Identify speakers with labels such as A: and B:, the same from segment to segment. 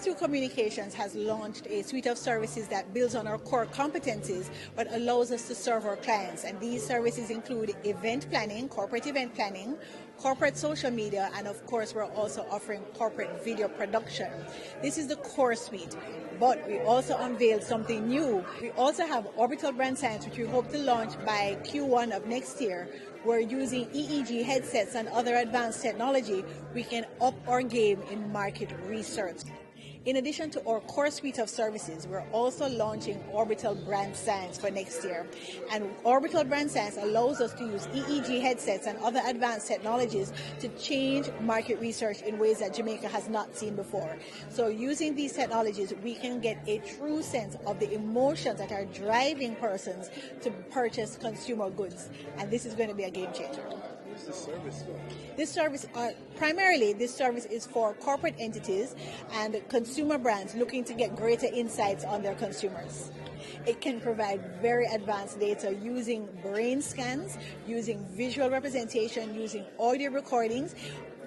A: Breakthrough Communications has launched a suite of services that builds on our core competencies but allows us to serve our clients. And these services include event planning, corporate event planning, corporate social media, and of course we're also offering corporate video production. This is the core suite. But we also unveiled something new. We also have Orbital Brand Science, which we hope to launch by Q1 of next year. We're using EEG headsets and other advanced technology. We can up our game in market research. In addition to our core suite of services, we're also launching Orbital Brand Science for next year. And Orbital Brand Science allows us to use EEG headsets and other advanced technologies to change market research in ways that Jamaica has not seen before. So using these technologies, we can get a true sense of the emotions that are driving persons to purchase consumer goods. And this is going to be a game changer.
B: What's the service for?
A: This service, primarily, this service is for corporate entities and consumer brands looking to get greater insights on their consumers. It can provide very advanced data using brain scans, using visual representation, using audio recordings,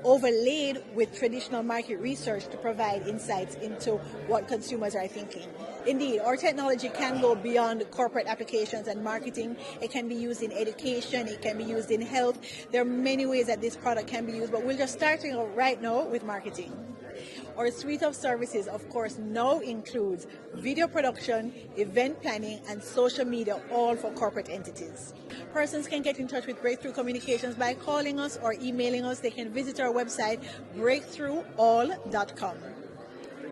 A: overlaid with traditional market research to provide insights into what consumers are thinking. Indeed, our technology can go beyond corporate applications and marketing. It can be used in education, it can be used in health. There are many ways that this product can be used, but we're just starting out right now with marketing. Our suite of services, of course, now includes video production, event planning, and social media, all for corporate entities. Persons can get in touch with Breakthrough Communications by calling us or emailing us. They can visit our website, breakthroughall.com.